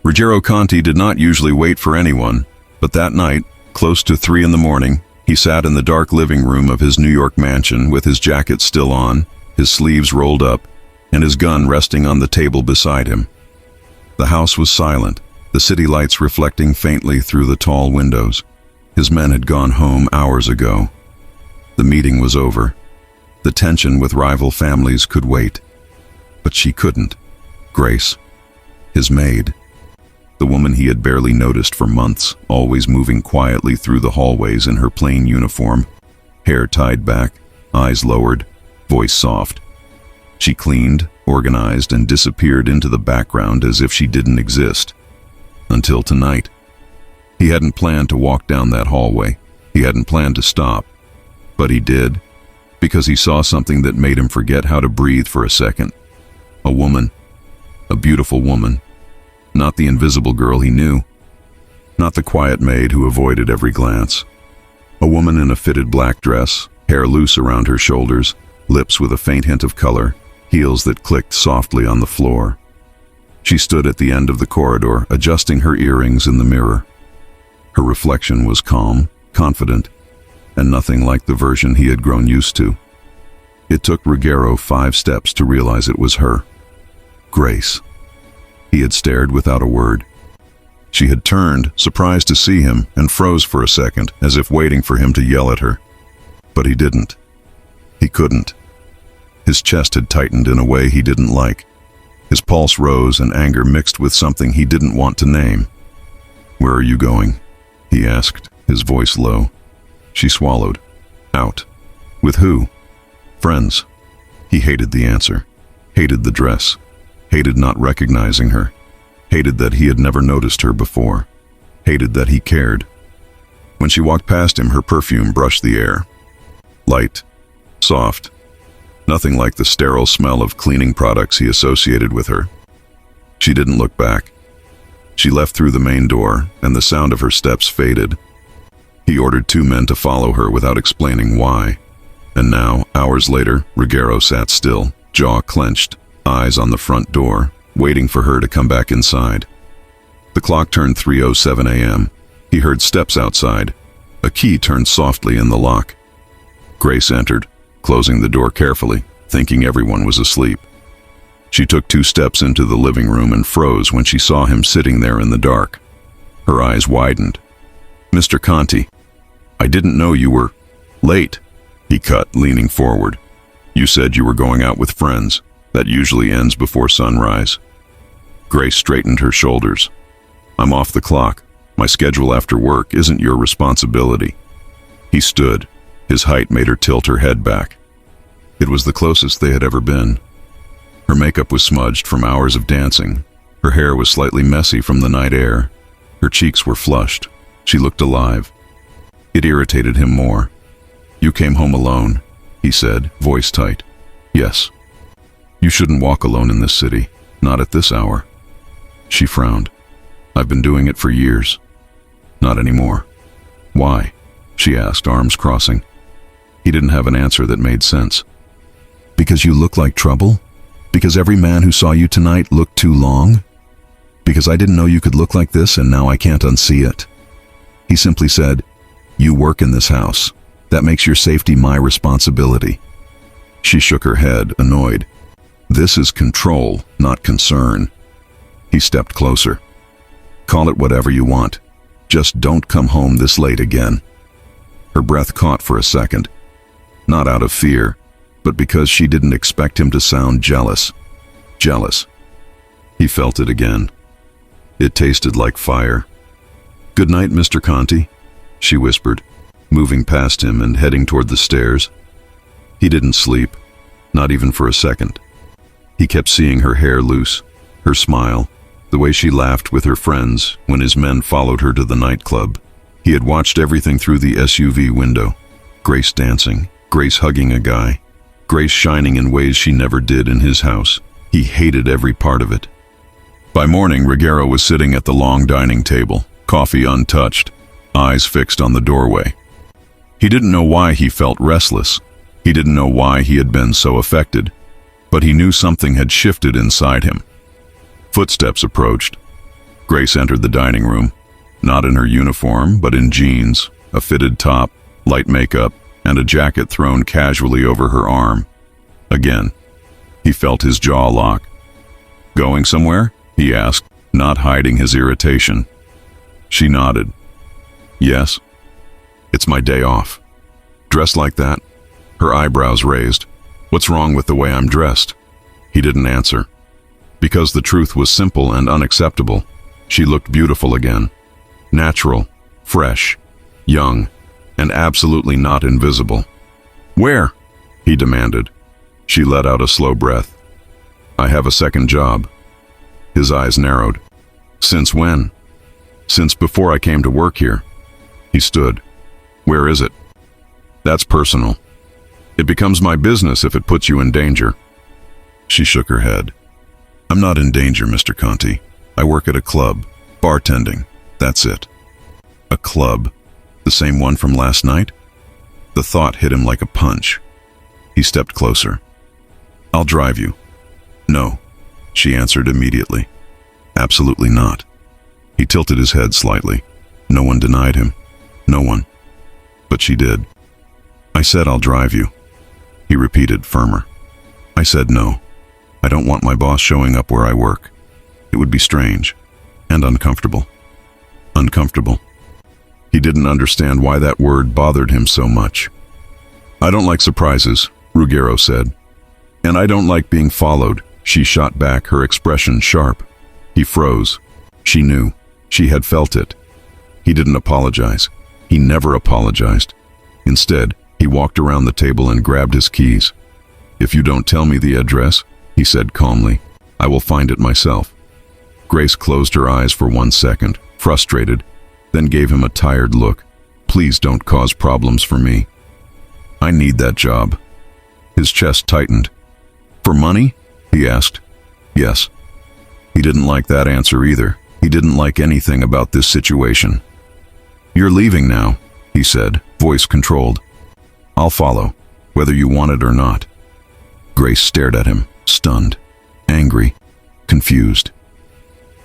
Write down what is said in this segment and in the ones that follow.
Ruggiero Conti did not usually wait for anyone, but that night, close to 3 in the morning, he sat in the dark living room of his New York mansion with his jacket still on, his sleeves rolled up, and his gun resting on the table beside him. The house was silent, the city lights reflecting faintly through the tall windows. His men had gone home hours ago. The meeting was over. The tension with rival families could wait. But she couldn't. Grace, his maid, the woman he had barely noticed for months, always moving quietly through the hallways in her plain uniform, hair tied back, eyes lowered, voice soft. She cleaned, organized, and disappeared into the background as if she didn't exist. Until tonight. He hadn't planned to walk down that hallway. He hadn't planned to stop. But he did, because he saw something that made him forget how to breathe for a second. A woman. A beautiful woman. Not the invisible girl he knew. Not the quiet maid who avoided every glance. A woman in a fitted black dress, hair loose around her shoulders, lips with a faint hint of color, heels that clicked softly on the floor. She stood at the end of the corridor, adjusting her earrings in the mirror. Her reflection was calm, confident, and nothing like the version he had grown used to. It took Ruggiero 5 steps to realize it was her. Grace. He had stared without a word. She had turned, surprised to see him, and froze for a second, as if waiting for him to yell at her. But he didn't. He couldn't. His chest had tightened in a way he didn't like. His pulse rose and anger mixed with something he didn't want to name. "Where are you going?" he asked, his voice low. She swallowed. "Out." "With who?" "Friends." He hated the answer. Hated the dress. Hated not recognizing her. Hated that he had never noticed her before. Hated that he cared. When she walked past him, her perfume brushed the air. Light. Soft. Nothing like the sterile smell of cleaning products he associated with her. She didn't look back. She left through the main door, and the sound of her steps faded. He ordered 2 men to follow her without explaining why. And now, hours later, Ruggiero sat still, jaw clenched, eyes on the front door, waiting for her to come back inside. The clock turned 3:07 a.m. He heard steps outside. A key turned softly in the lock. Grace entered, closing the door carefully, thinking everyone was asleep. She took 2 steps into the living room and froze when she saw him sitting there in the dark. Her eyes widened. "Mr. Conti, I didn't know you were late," he cut, leaning forward. "You said you were going out with friends. That usually ends before sunrise." Grace straightened her shoulders. "I'm off the clock. My schedule after work isn't your responsibility." He stood. His height made her tilt her head back. It was the closest they had ever been. Her makeup was smudged from hours of dancing. Her hair was slightly messy from the night air. Her cheeks were flushed. She looked alive. It irritated him more. "You came home alone," he said, voice tight. "Yes." "You shouldn't walk alone in this city, not at this hour." She frowned. "I've been doing it for years." "Not anymore." "Why?" she asked, arms crossing. He didn't have an answer that made sense. "Because you look like trouble? Because every man who saw you tonight looked too long? Because I didn't know you could look like this and now I can't unsee it." He simply said, "You work in this house. That makes your safety my responsibility." She shook her head, annoyed. "This is control, not concern." He stepped closer. "Call it whatever you want. Just don't come home this late again." Her breath caught for a second. Not out of fear, but because she didn't expect him to sound jealous. Jealous. He felt it again. It tasted like fire. "Good night, Mr. Conti," she whispered, moving past him and heading toward the stairs. He didn't sleep, not even for a second. He kept seeing her hair loose, her smile, the way she laughed with her friends when his men followed her to the nightclub. He had watched everything through the SUV window. Grace dancing, Grace hugging a guy, Grace shining in ways she never did in his house. He hated every part of it. By morning, Ruggiero was sitting at the long dining table, coffee untouched, eyes fixed on the doorway. He didn't know why he felt restless. He didn't know why he had been so affected. But he knew something had shifted inside him. Footsteps approached. Grace entered the dining room, not in her uniform, but in jeans, a fitted top, light makeup, and a jacket thrown casually over her arm. Again, he felt his jaw lock. "Going somewhere?" he asked, not hiding his irritation. She nodded. "Yes. It's my day off." "Dressed like that?" Her eyebrows raised. "What's wrong with the way I'm dressed?" He didn't answer. Because the truth was simple and unacceptable. She looked beautiful again. Natural, fresh, young, and absolutely not invisible. "Where?" he demanded. She let out a slow breath. "I have a second job." His eyes narrowed. "Since when?" "Since before I came to work here." He stood. "Where is it?" "That's personal. It becomes my business if it puts you in danger." She shook her head. "I'm not in danger, Mr. Conti. I work at a club, bartending. That's it." "A club? The same one from last night?" The thought hit him like a punch. He stepped closer. "I'll drive you." "No," she answered immediately. "Absolutely not." He tilted his head slightly. No one denied him. No one. But she did. "I said I'll drive you," he repeated, firmer. "I said no. I don't want my boss showing up where I work. It would be strange and uncomfortable." Uncomfortable. He didn't understand why that word bothered him so much. "I don't like surprises," Ruggiero said. "And I don't like being followed," she shot back, her expression sharp. He froze. She knew. She had felt it. He didn't apologize. He never apologized. Instead, he walked around the table and grabbed his keys. "If you don't tell me the address," he said calmly, "I will find it myself." Grace closed her eyes for 1 second, frustrated, then gave him a tired look. "Please don't cause problems for me. I need that job." His chest tightened. "For money?" he asked. "Yes." He didn't like that answer either. He didn't like anything about this situation. "You're leaving now," he said, voice controlled. "I'll follow, whether you want it or not." Grace stared at him, stunned, angry, confused.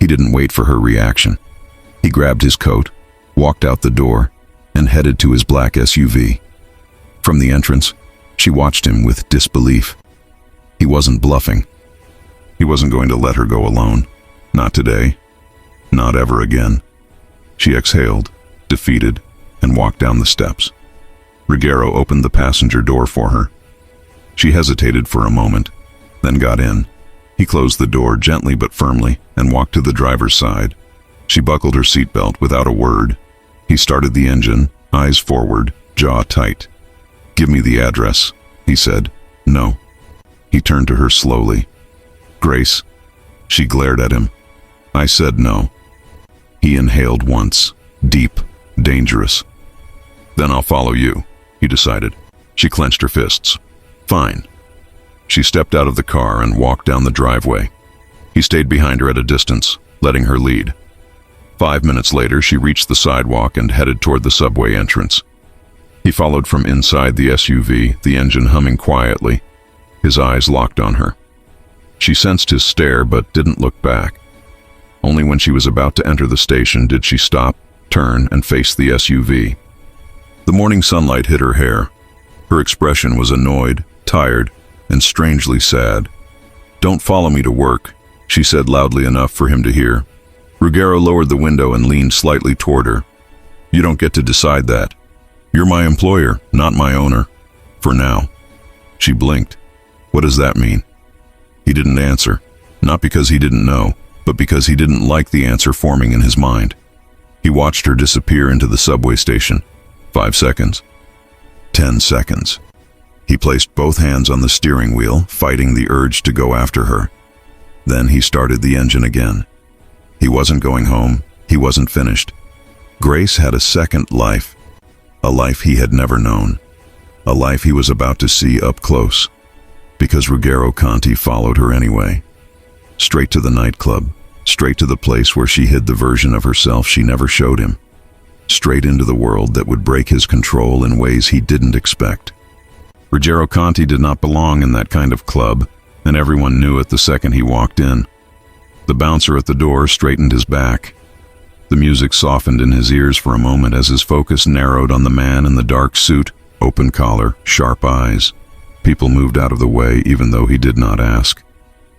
He didn't wait for her reaction. He grabbed his coat, walked out the door, and headed to his black SUV. From the entrance, she watched him with disbelief. He wasn't bluffing. He wasn't going to let her go alone. Not today. Not ever again. She exhaled, defeated, and walked down the steps. Ruggiero opened the passenger door for her. She hesitated for a moment, then got in. He closed the door gently but firmly and walked to the driver's side. She buckled her seatbelt without a word. He started the engine, eyes forward, jaw tight. "Give me the address," he said. "No." He turned to her slowly. "Grace." She glared at him. "I said no." He inhaled once, deep, dangerous. "Then I'll follow you," he decided. She clenched her fists. "Fine." She stepped out of the car and walked down the driveway. He stayed behind her at a distance, letting her lead. 5 minutes later, she reached the sidewalk and headed toward the subway entrance. He followed from inside the SUV, the engine humming quietly. His eyes locked on her. She sensed his stare but didn't look back. Only when she was about to enter the station did she stop, turn, and face the SUV. The morning sunlight hit her hair. Her expression was annoyed, tired, and strangely sad. "Don't follow me to work," she said loudly enough for him to hear. Ruggiero lowered the window and leaned slightly toward her. "You don't get to decide that. You're my employer, not my owner. For now." She blinked. "What does that mean?" He didn't answer, not because he didn't know, but because he didn't like the answer forming in his mind. He watched her disappear into the subway station. 5 seconds. 10 seconds. He placed both hands on the steering wheel, fighting the urge to go after her. Then he started the engine again. He wasn't going home. He wasn't finished. Grace had a second life. A life he had never known. A life he was about to see up close. Because Ruggiero Conti followed her anyway. Straight to the nightclub. Straight to the place where she hid the version of herself she never showed him. Straight into the world that would break his control in ways he didn't expect. Ruggiero Conti did not belong in that kind of club, and everyone knew it the second he walked in. The bouncer at the door straightened his back. The music softened in his ears for a moment as his focus narrowed on the man in the dark suit, open collar, sharp eyes. People moved out of the way even though he did not ask.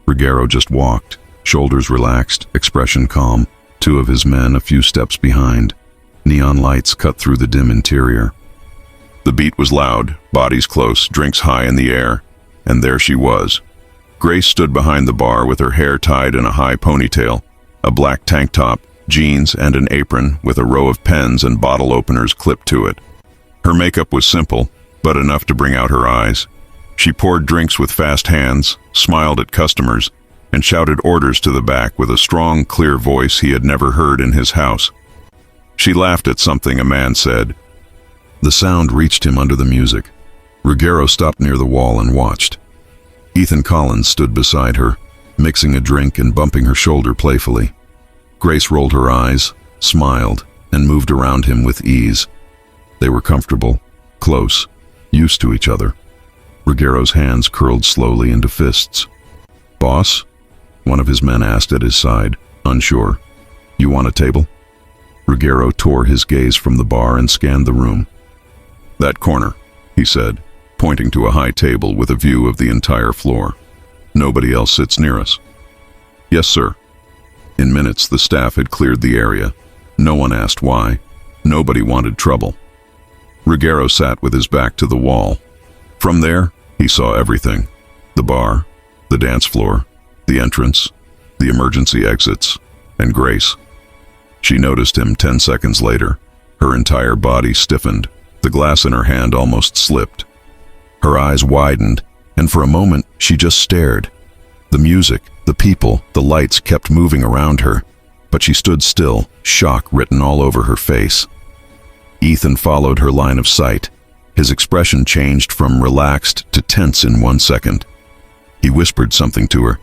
Ruggiero just walked, shoulders relaxed, expression calm, two of his men a few steps behind. Neon lights cut through the dim interior. The beat was loud, bodies close, drinks high in the air, and there she was. Grace stood behind the bar with her hair tied in a high ponytail, a black tank top, jeans, and an apron with a row of pens and bottle openers clipped to it. Her makeup was simple, but enough to bring out her eyes. She poured drinks with fast hands, smiled at customers, and shouted orders to the back with a strong, clear voice he had never heard in his house. She laughed at something a man said. The sound reached him under the music. Ruggiero stopped near the wall and watched. Ethan Collins stood beside her, mixing a drink and bumping her shoulder playfully. Grace rolled her eyes, smiled, and moved around him with ease. They were comfortable, close, used to each other. Ruggiero's hands curled slowly into fists. "Boss?" one of his men asked at his side, unsure. "You want a table?" Ruggiero tore his gaze from the bar and scanned the room. "That corner," he said, pointing to a high table with a view of the entire floor. "Nobody else sits near us." "Yes, sir." In minutes, the staff had cleared the area. No one asked why. Nobody wanted trouble. Ruggiero sat with his back to the wall. From there, he saw everything. The bar, the dance floor, the entrance, the emergency exits, and Grace. She noticed him 10 seconds later. Her entire body stiffened. The glass in her hand almost slipped. Her eyes widened, and for a moment she just stared. The music, the people, the lights kept moving around her, but she stood still, shock written all over her face. Ethan followed her line of sight. His expression changed from relaxed to tense in 1 second. He whispered something to her,